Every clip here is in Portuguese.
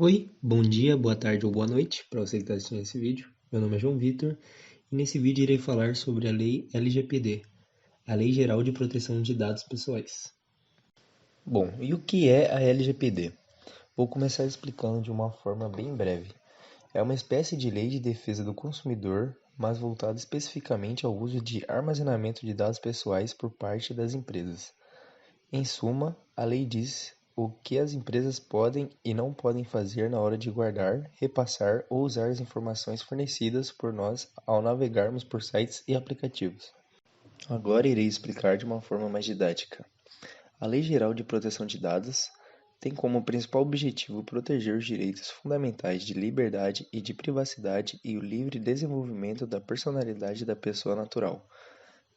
Oi, bom dia, boa tarde ou boa noite para você que está assistindo esse vídeo. Meu nome é João Vitor e nesse vídeo irei falar sobre a Lei LGPD, a Lei Geral de Proteção de Dados Pessoais. Bom, e o que é a LGPD? Vou começar explicando de uma forma bem breve. É uma espécie de lei de defesa do consumidor, mas voltada especificamente ao uso de armazenamento de dados pessoais por parte das empresas. Em suma, a lei diz o que as empresas podem e não podem fazer na hora de guardar, repassar ou usar as informações fornecidas por nós ao navegarmos por sites e aplicativos. Agora irei explicar de uma forma mais didática. A Lei Geral de Proteção de Dados tem como principal objetivo proteger os direitos fundamentais de liberdade e de privacidade e o livre desenvolvimento da personalidade da pessoa natural.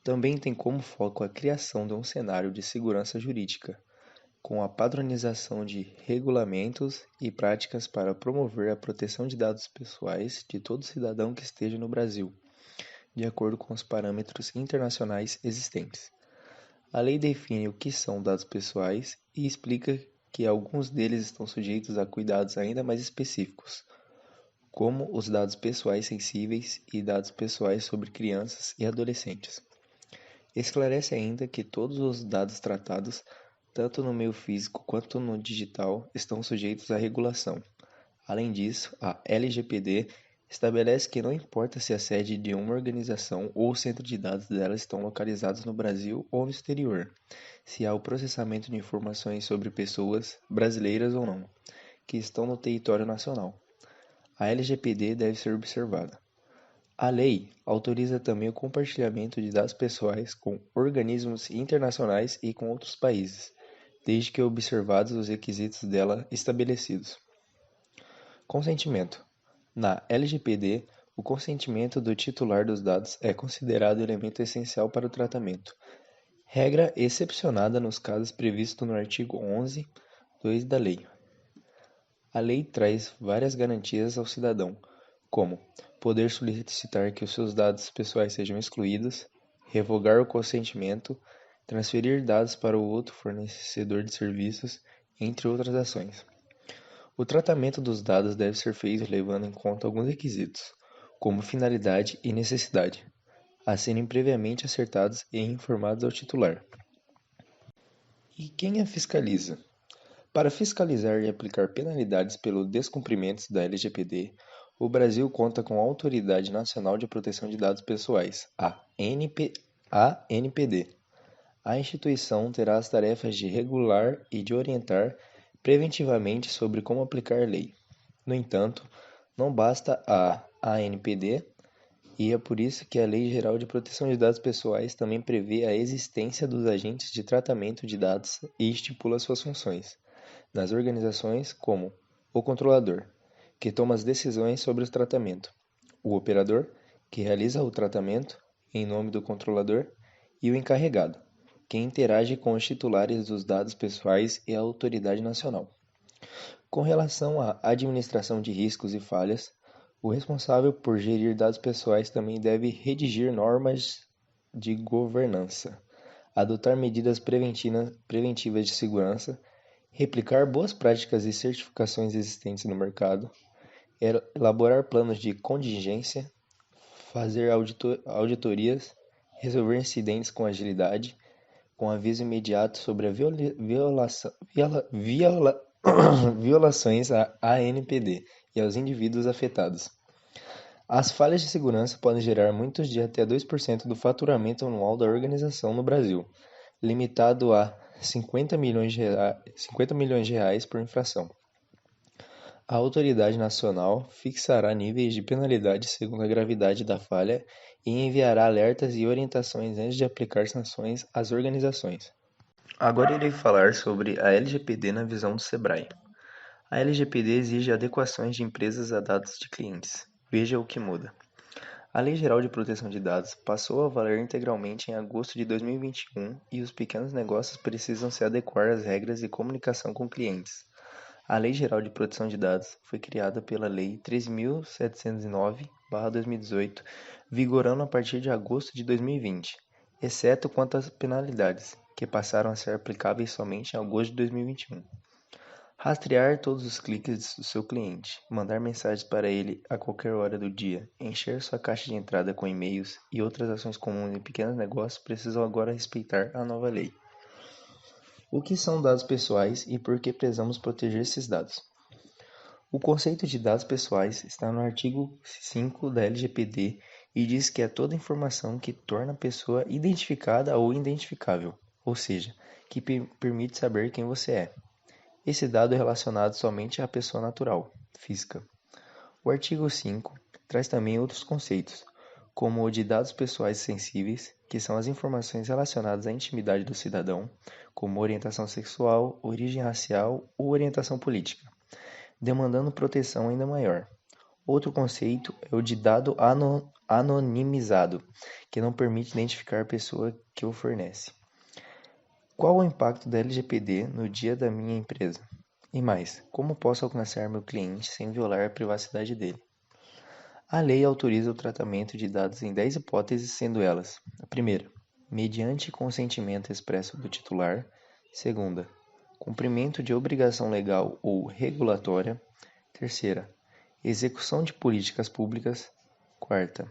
Também tem como foco a criação de um cenário de segurança jurídica, com a padronização de regulamentos e práticas para promover a proteção de dados pessoais de todo cidadão que esteja no Brasil, de acordo com os parâmetros internacionais existentes. A lei define o que são dados pessoais e explica que alguns deles estão sujeitos a cuidados ainda mais específicos, como os dados pessoais sensíveis e dados pessoais sobre crianças e adolescentes. Esclarece ainda que todos os dados tratados, tanto no meio físico quanto no digital, estão sujeitos à regulação. Além disso, a LGPD estabelece que não importa se a sede de uma organização ou o centro de dados dela estão localizados no Brasil ou no exterior, se há o processamento de informações sobre pessoas, brasileiras ou não, que estão no território nacional. A LGPD deve ser observada. A lei autoriza também o compartilhamento de dados pessoais com organismos internacionais e com outros países, desde que observados os requisitos dela estabelecidos. Consentimento. Na LGPD, o consentimento do titular dos dados é considerado elemento essencial para o tratamento, regra excepcionada nos casos previstos no artigo 11(2) da lei. A lei traz várias garantias ao cidadão, como poder solicitar que os seus dados pessoais sejam excluídos, revogar o consentimento, transferir dados para o outro fornecedor de serviços, entre outras ações. O tratamento dos dados deve ser feito levando em conta alguns requisitos, como finalidade e necessidade, a serem previamente acertados e informados ao titular. E quem a fiscaliza? Para fiscalizar e aplicar penalidades pelo descumprimento da LGPD, o Brasil conta com a Autoridade Nacional de Proteção de Dados Pessoais, a ANPD. A instituição terá as tarefas de regular e de orientar preventivamente sobre como aplicar a lei. No entanto, não basta a ANPD, e é por isso que a Lei Geral de Proteção de Dados Pessoais também prevê a existência dos agentes de tratamento de dados e estipula suas funções nas organizações, como o controlador, que toma as decisões sobre o tratamento, o operador, que realiza o tratamento em nome do controlador, e o encarregado, que interage com os titulares dos dados pessoais e a autoridade nacional. Com relação à administração de riscos e falhas, o responsável por gerir dados pessoais também deve redigir normas de governança, adotar medidas preventivas de segurança, replicar boas práticas e certificações existentes no mercado, elaborar planos de contingência, fazer auditorias, resolver incidentes com agilidade, com aviso imediato sobre a violações à ANPD e aos indivíduos afetados. As falhas de segurança podem gerar muitos de até 2% do faturamento anual da organização no Brasil, limitado a 50 milhões de reais por infração. A autoridade nacional fixará níveis de penalidade segundo a gravidade da falha e enviará alertas e orientações antes de aplicar sanções às organizações. Agora irei falar sobre a LGPD na visão do Sebrae. A LGPD exige adequações de empresas a dados de clientes. Veja o que muda. A Lei Geral de Proteção de Dados passou a valer integralmente em agosto de 2021 e os pequenos negócios precisam se adequar às regras de comunicação com clientes. A Lei Geral de Proteção de Dados foi criada pela Lei 13.709/2018, vigorando a partir de agosto de 2020, exceto quanto às penalidades, que passaram a ser aplicáveis somente em agosto de 2021. Rastrear todos os cliques do seu cliente, mandar mensagens para ele a qualquer hora do dia, encher sua caixa de entrada com e-mails e outras ações comuns em pequenos negócios precisam agora respeitar a nova lei. O que são dados pessoais e por que precisamos proteger esses dados? O conceito de dados pessoais está no artigo 5 da LGPD e diz que é toda informação que torna a pessoa identificada ou identificável, ou seja, que permite saber quem você é. Esse dado é relacionado somente à pessoa natural, física. O artigo 5 traz também outros conceitos, como o de dados pessoais sensíveis, que são as informações relacionadas à intimidade do cidadão, como orientação sexual, origem racial ou orientação política, demandando proteção ainda maior. Outro conceito é o de dado anonimizado, que não permite identificar a pessoa que o fornece. Qual o impacto da LGPD no dia da minha empresa? E mais, como posso alcançar meu cliente sem violar a privacidade dele? A lei autoriza o tratamento de dados em 10 hipóteses, sendo elas: a primeira, mediante consentimento expresso do titular; segunda, cumprimento de obrigação legal ou regulatória; terceira, execução de políticas públicas; quarta,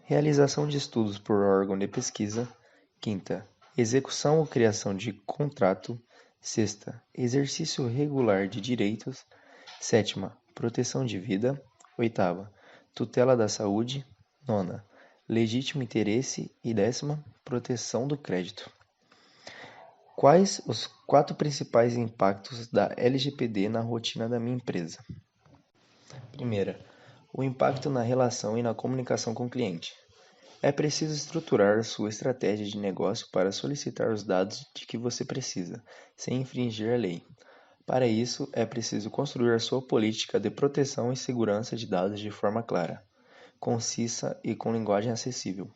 realização de estudos por órgão de pesquisa; quinta, execução ou criação de contrato; sexta, exercício regular de direitos; sétima, proteção de vida; oitava, tutela da saúde; nona, legítimo interesse; e décima, proteção do crédito. Quais os 4 principais impactos da LGPD na rotina da minha empresa? Primeira, o impacto na relação e na comunicação com o cliente. É preciso estruturar sua estratégia de negócio para solicitar os dados de que você precisa, sem infringir a lei. Para isso, é preciso construir a sua política de proteção e segurança de dados de forma clara, concisa e com linguagem acessível,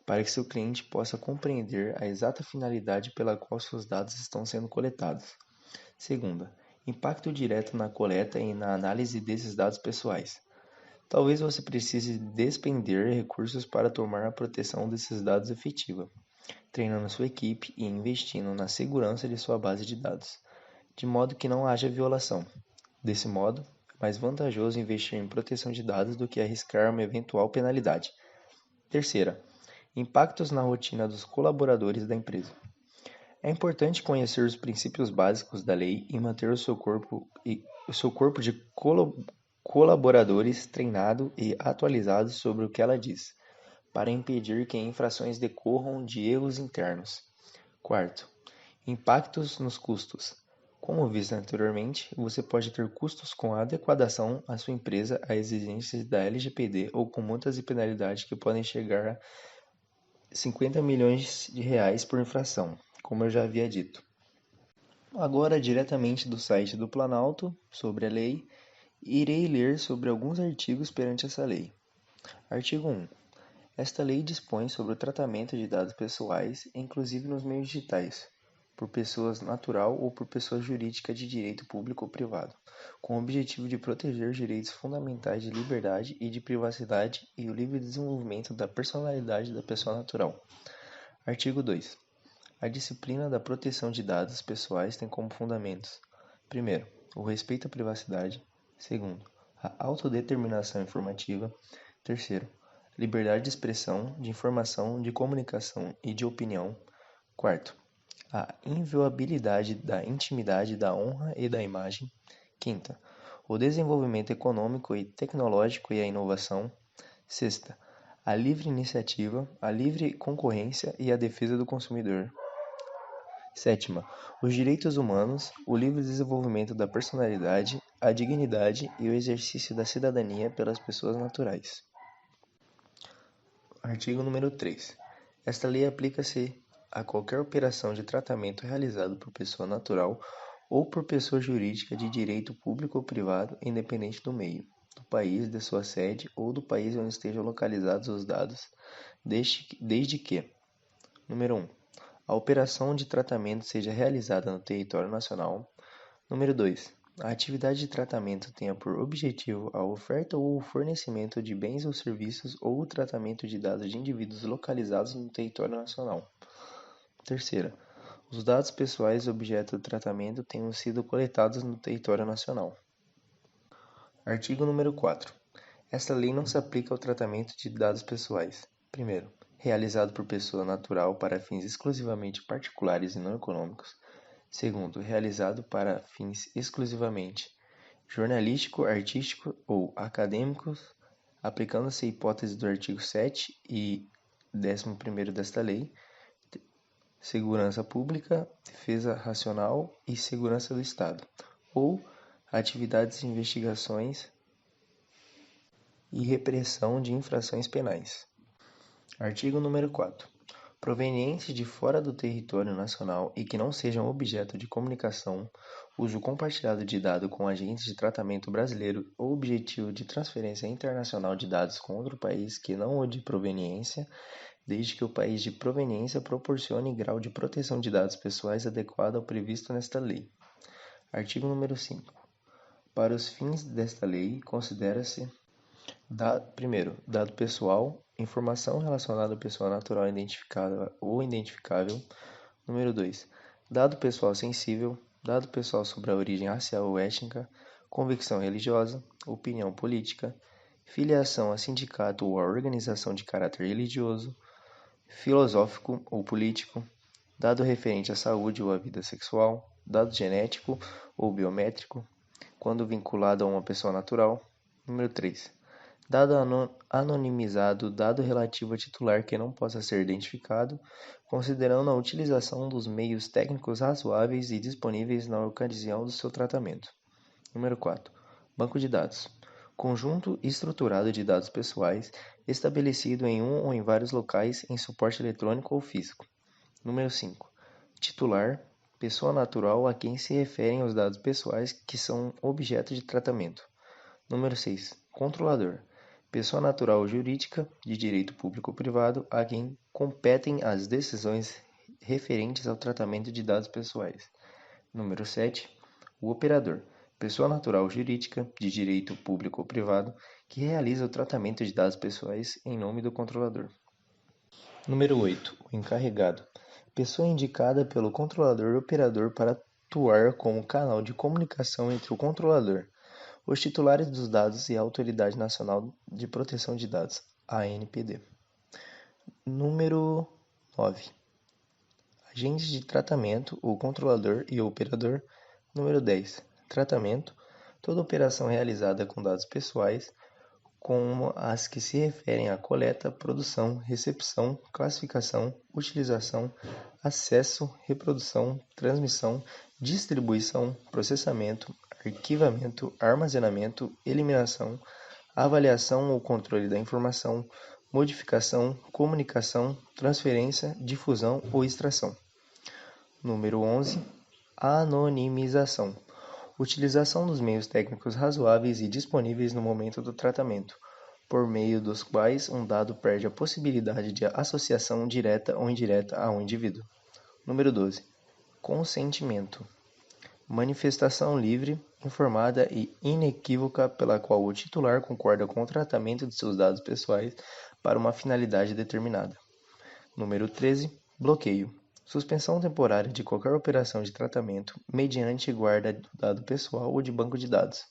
para que seu cliente possa compreender a exata finalidade pela qual seus dados estão sendo coletados. Segunda, impacto direto na coleta e na análise desses dados pessoais. Talvez você precise despender recursos para tornar a proteção desses dados efetiva, treinando sua equipe e investindo na segurança de sua base de dados, de modo que não haja violação. Desse modo, é mais vantajoso investir em proteção de dados do que arriscar uma eventual penalidade. Terceira, impactos na rotina dos colaboradores da empresa. É importante conhecer os princípios básicos da lei e manter o seu corpo de colaboradores treinado e atualizado sobre o que ela diz, para impedir que infrações decorram de erros internos. Quarto, impactos nos custos. Como visto anteriormente, você pode ter custos com a adequação à sua empresa a exigências da LGPD ou com multas e penalidades que podem chegar a 50 milhões de reais por infração, como eu já havia dito. Agora, diretamente do site do Planalto, sobre a lei, irei ler sobre alguns artigos perante essa lei. Artigo 1. Esta lei dispõe sobre o tratamento de dados pessoais, inclusive nos meios digitais, por pessoas natural ou por pessoa jurídica de direito público ou privado, com o objetivo de proteger os direitos fundamentais de liberdade e de privacidade e o livre desenvolvimento da personalidade da pessoa natural. Artigo 2. A disciplina da proteção de dados pessoais tem como fundamentos: primeiro, o respeito à privacidade; segundo, a autodeterminação informativa; terceiro, liberdade de expressão, de informação, de comunicação e de opinião; quarto, a inviolabilidade da intimidade, da honra e da imagem; quinta, o desenvolvimento econômico e tecnológico e a inovação; sexta, a livre iniciativa, a livre concorrência e a defesa do consumidor; sétima, os direitos humanos, o livre desenvolvimento da personalidade, a dignidade e o exercício da cidadania pelas pessoas naturais. Artigo número 3. Esta lei aplica-se a qualquer operação de tratamento realizado por pessoa natural ou por pessoa jurídica de direito público ou privado, independente do meio, do país de sua sede ou do país onde estejam localizados os dados, desde que: número 1. A operação de tratamento seja realizada no território nacional. Número 2. A atividade de tratamento tenha por objetivo a oferta ou o fornecimento de bens ou serviços ou o tratamento de dados de indivíduos localizados no território nacional. Terceira, Os dados pessoais objeto do tratamento tenham sido coletados no território nacional. Artigo número 4. Esta lei não se aplica ao tratamento de dados pessoais. Primeiro, realizado por pessoa natural para fins exclusivamente particulares e não econômicos. Segundo, realizado para fins exclusivamente jornalístico, artístico ou acadêmicos, aplicando-se a hipótese do artigo 7 e 11º desta lei, segurança pública, defesa racional e segurança do Estado, ou atividades de investigações e repressão de infrações penais. Artigo número 4. Provenientes de fora do território nacional e que não sejam objeto de comunicação, uso compartilhado de dado com agentes de tratamento brasileiro ou objetivo de transferência internacional de dados com outro país que não o de proveniência, desde que o país de proveniência proporcione grau de proteção de dados pessoais adequado ao previsto nesta lei. Artigo número 5. Para os fins desta lei, considera-se primeiro, dado pessoal, informação relacionada à pessoa natural identificada ou identificável. Número 2. Dado pessoal sensível, dado pessoal sobre a origem racial ou étnica, convicção religiosa, opinião política, filiação a sindicato ou a organização de caráter religioso, filosófico ou político, dado referente à saúde ou à vida sexual, dado genético ou biométrico, quando vinculado a uma pessoa natural. Número 3. Dado anonimizado, dado relativo a titular que não possa ser identificado, considerando a utilização dos meios técnicos razoáveis e disponíveis na ocasião do seu tratamento. Número 4. Banco de dados. Conjunto estruturado de dados pessoais, estabelecido em um ou em vários locais em suporte eletrônico ou físico. Número 5. Titular. Pessoa natural a quem se referem os dados pessoais que são objeto de tratamento. Número 6. Controlador. Pessoa natural ou jurídica, de direito público ou privado, a quem competem as decisões referentes ao tratamento de dados pessoais. Número 7. O operador. Pessoa natural ou jurídica, de direito público ou privado, que realiza o tratamento de dados pessoais em nome do controlador. Número 8. O encarregado. Pessoa indicada pelo controlador operador para atuar como canal de comunicação entre o controlador, os titulares dos dados e a Autoridade Nacional de Proteção de Dados, ANPD. Número 9. Agentes de tratamento, o controlador e o operador. Número 10. Tratamento. Toda operação realizada com dados pessoais, como as que se referem à coleta, produção, recepção, classificação, utilização, acesso, reprodução, transmissão, distribuição, processamento, arquivamento, armazenamento, eliminação, avaliação ou controle da informação, modificação, comunicação, transferência, difusão ou extração. Número 11. Anonimização. Utilização dos meios técnicos razoáveis e disponíveis no momento do tratamento, por meio dos quais um dado perde a possibilidade de associação direta ou indireta a um indivíduo. Número 12. Consentimento. Manifestação livre, informada e inequívoca pela qual o titular concorda com o tratamento de seus dados pessoais para uma finalidade determinada. Número 13. Bloqueio. Suspensão temporária de qualquer operação de tratamento mediante guarda do dado pessoal ou de banco de dados.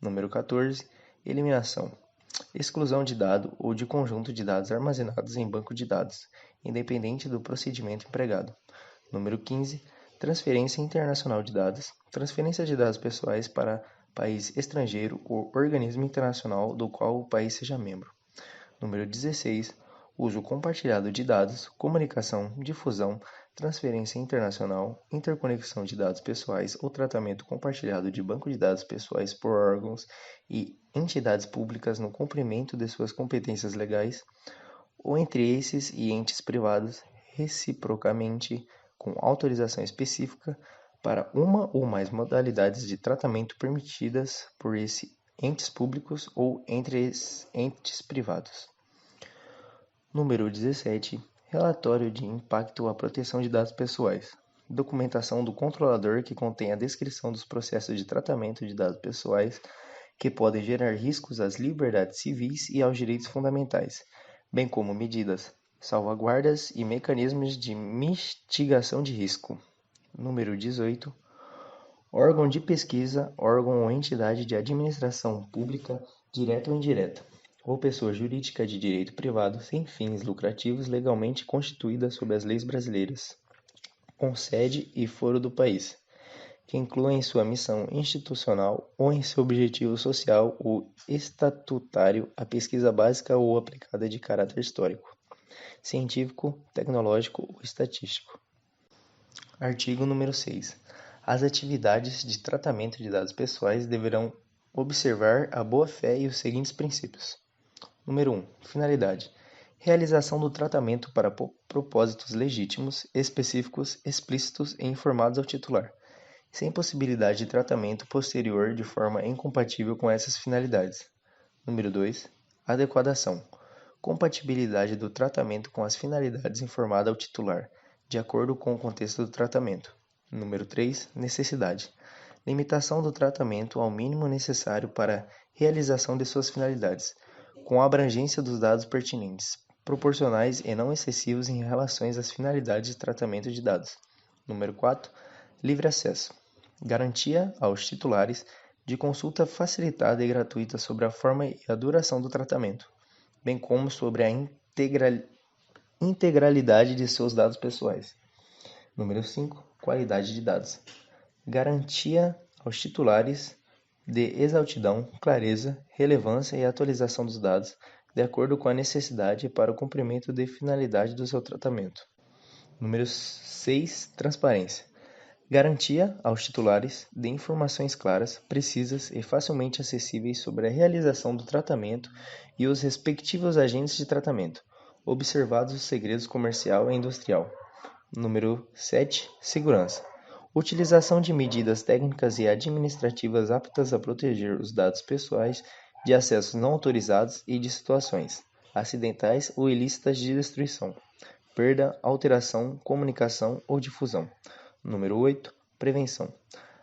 Número 14. Eliminação. Exclusão de dado ou de conjunto de dados armazenados em banco de dados, independente do procedimento empregado. Número 15. Transferência internacional de dados. Transferência de dados pessoais para país estrangeiro ou organismo internacional do qual o país seja membro. Número 16. Uso compartilhado de dados, comunicação, difusão, transferência internacional, interconexão de dados pessoais ou tratamento compartilhado de banco de dados pessoais por órgãos e entidades públicas no cumprimento de suas competências legais, ou entre esses e entes privados, reciprocamente, com autorização específica para uma ou mais modalidades de tratamento permitidas por esses entes públicos ou entre entes privados. Número 17. Relatório de impacto à proteção de dados pessoais. Documentação do controlador que contém a descrição dos processos de tratamento de dados pessoais que podem gerar riscos às liberdades civis e aos direitos fundamentais, bem como medidas, salvaguardas e mecanismos de mitigação de risco. Número 18. Órgão de pesquisa, órgão ou entidade de administração pública, direta ou indireta, ou pessoa jurídica de direito privado sem fins lucrativos legalmente constituída sob as leis brasileiras, com sede e foro do país, que inclua em sua missão institucional ou em seu objetivo social ou estatutário a pesquisa básica ou aplicada de caráter histórico, científico, tecnológico ou estatístico. Artigo número 6. As atividades de tratamento de dados pessoais deverão observar a boa-fé e os seguintes princípios. Número 1. Finalidade. Realização do tratamento para propósitos legítimos, específicos, explícitos e informados ao titular, sem possibilidade de tratamento posterior de forma incompatível com essas finalidades. Número 2. Adequação. Compatibilidade do tratamento com as finalidades informadas ao titular, de acordo com o contexto do tratamento. Número 3. Necessidade. Limitação do tratamento ao mínimo necessário para a realização de suas finalidades, com a abrangência dos dados pertinentes, proporcionais e não excessivos em relação às finalidades de tratamento de dados. Número 4. Livre acesso. Garantia aos titulares de consulta facilitada e gratuita sobre a forma e a duração do tratamento, bem como sobre a integralidade de seus dados pessoais. Número 5. Qualidade de dados. Garantia aos titulares de exaustidão, clareza, relevância e atualização dos dados, de acordo com a necessidade para o cumprimento de finalidade do seu tratamento. Número 6. Transparência. Garantia aos titulares de informações claras, precisas e facilmente acessíveis sobre a realização do tratamento e os respectivos agentes de tratamento, observados os segredos comercial e industrial. Número 7. Segurança. Utilização de medidas técnicas e administrativas aptas a proteger os dados pessoais de acessos não autorizados e de situações acidentais ou ilícitas de destruição, perda, alteração, comunicação ou difusão. Número 8. Prevenção.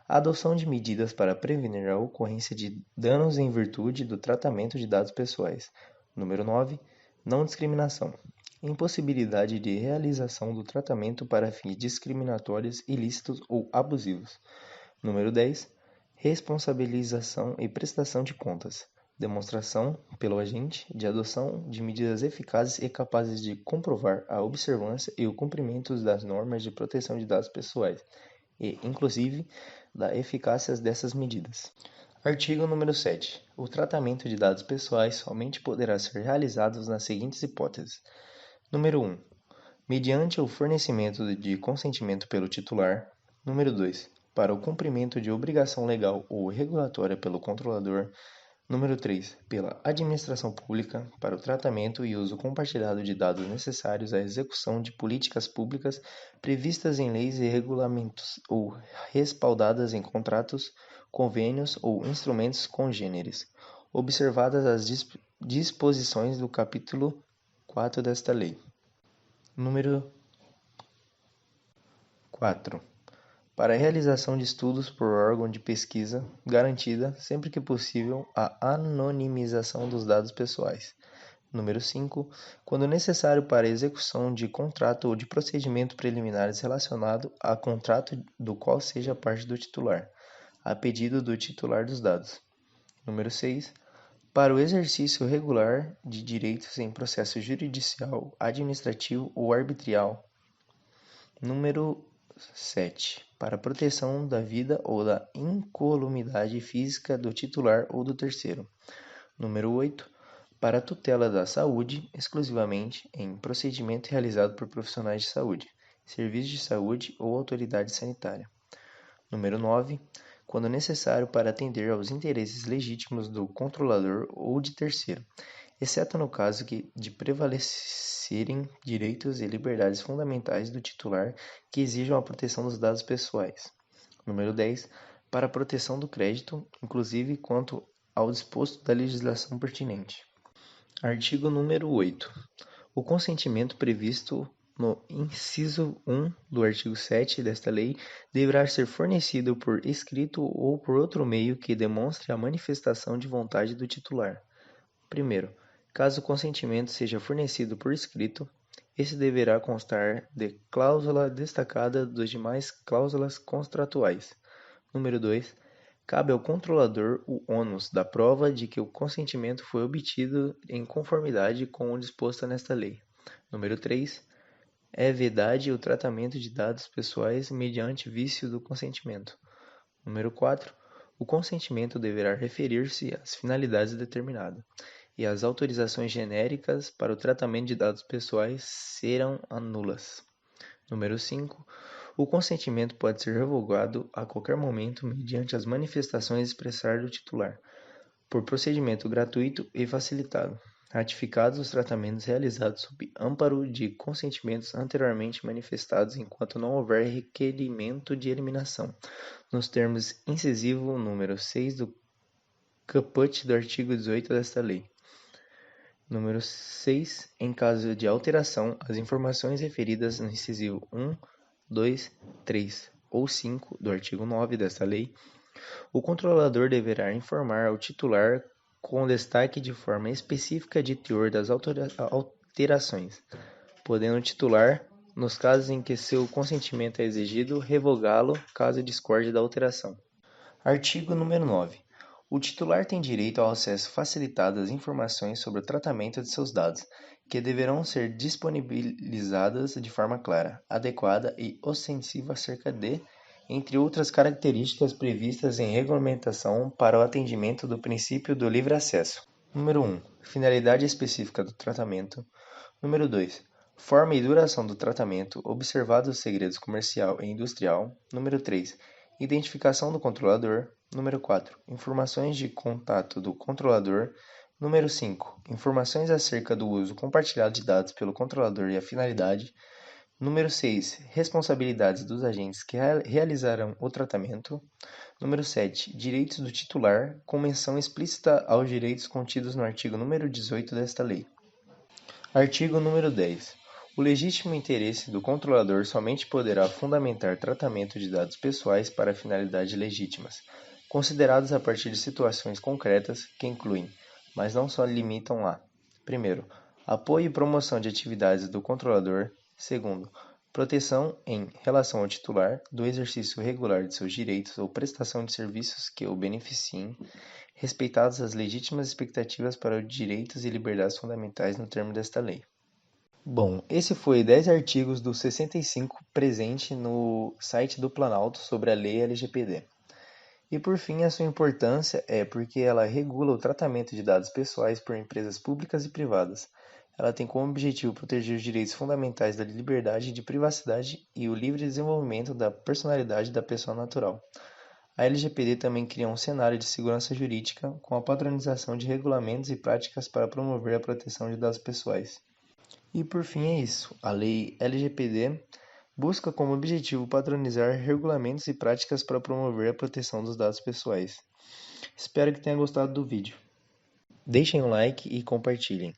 A adoção de medidas para prevenir a ocorrência de danos em virtude do tratamento de dados pessoais. Número 9. Não discriminação. Impossibilidade de realização do tratamento para fins discriminatórios, ilícitos ou abusivos. Número 10. Responsabilização e prestação de contas. Demonstração, pelo agente, de adoção de medidas eficazes e capazes de comprovar a observância e o cumprimento das normas de proteção de dados pessoais e, inclusive, da eficácia dessas medidas. Artigo número 7. O tratamento de dados pessoais somente poderá ser realizado nas seguintes hipóteses. Número 1. Mediante o fornecimento de consentimento pelo titular. Número 2. Para o cumprimento de obrigação legal ou regulatória pelo controlador. Número 3. Pela administração pública, para o tratamento e uso compartilhado de dados necessários à execução de políticas públicas previstas em leis e regulamentos ou respaldadas em contratos, convênios ou instrumentos congêneres, observadas as disposições do capítulo 4 desta lei. Número 4. Para a realização de estudos por órgão de pesquisa, garantida, sempre que possível, a anonimização dos dados pessoais. Número 5. Quando necessário para a execução de contrato ou de procedimento preliminares relacionado a contrato do qual seja parte do titular, a pedido do titular dos dados. Número 6. Para o exercício regular de direitos em processo judicial, administrativo ou arbitral. Número 7. Para a proteção da vida ou da incolumidade física do titular ou do terceiro. Número 8. Para a tutela da saúde, exclusivamente em procedimento realizado por profissionais de saúde, serviço de saúde ou autoridade sanitária. Número 9. Quando necessário para atender aos interesses legítimos do controlador ou de terceiro, exceto no caso de prevalecerem direitos e liberdades fundamentais do titular que exijam a proteção dos dados pessoais. Número 10. Para a proteção do crédito, inclusive quanto ao disposto da legislação pertinente. Artigo número 8. O consentimento previsto no inciso 1 do artigo 7 desta lei deverá ser fornecido por escrito ou por outro meio que demonstre a manifestação de vontade do titular. Primeiro, caso o consentimento seja fornecido por escrito, Esse deverá constar de cláusula destacada dos demais cláusulas contratuais. Número 2. Cabe ao controlador o ônus da prova de que o consentimento foi obtido em conformidade com o disposto nesta lei. Número 3. É vedade o tratamento de dados pessoais mediante vício do consentimento. Número 4. O consentimento deverá referir-se às finalidades determinadas, e as autorizações genéricas para o tratamento de dados pessoais serão nulas. Número 5. O consentimento pode ser revogado a qualquer momento mediante as manifestações expressar do titular, por procedimento gratuito e facilitado, ratificados os tratamentos realizados sob amparo de consentimentos anteriormente manifestados enquanto não houver requerimento de eliminação, nos termos incisivo número 6 do caput do artigo 18 desta lei. Número 6. Em caso de alteração, as informações referidas no incisivo 1, 2, 3 ou 5 do artigo 9 desta lei, o controlador deverá informar ao titular com destaque de forma específica de teor das alterações, podendo o titular, nos casos em que seu consentimento é exigido, revogá-lo caso discorde da alteração. Artigo número 9. O titular tem direito ao acesso facilitado às informações sobre o tratamento de seus dados, que deverão ser disponibilizadas de forma clara, adequada e ostensiva acerca de, entre outras características previstas em regulamentação para o atendimento do princípio do livre acesso. Número 1. Finalidade específica do tratamento. Número 2. Forma e duração do tratamento, observados os segredos comercial e industrial. Número 3. Identificação do controlador. Número 4. Informações de contato do controlador. Número 5. Informações acerca do uso compartilhado de dados pelo controlador e a finalidade. Número 6. Responsabilidades dos agentes que realizarão o tratamento. Número 7. Direitos do titular, com menção explícita aos direitos contidos no artigo número 18 desta lei. Artigo número 10. O legítimo interesse do controlador somente poderá fundamentar tratamento de dados pessoais para finalidades legítimas, consideradas a partir de situações concretas que incluem, mas não só limitam a: 1º, apoio e promoção de atividades do controlador; 2º, proteção em relação ao titular do exercício regular de seus direitos ou prestação de serviços que o beneficiem, respeitadas as legítimas expectativas para os direitos e liberdades fundamentais no termo desta lei. Bom, esse foi 10 artigos do 65 presente no site do Planalto sobre a Lei LGPD. E por fim, a sua importância é porque ela regula o tratamento de dados pessoais por empresas públicas e privadas. Ela tem como objetivo proteger os direitos fundamentais da liberdade de privacidade e o livre desenvolvimento da personalidade da pessoa natural. A LGPD também cria um cenário de segurança jurídica com a padronização de regulamentos e práticas para promover a proteção de dados pessoais. E por fim é isso. A lei LGPD busca como objetivo padronizar regulamentos e práticas para promover a proteção dos dados pessoais. Espero que tenha gostado do vídeo. Deixem um like e compartilhem.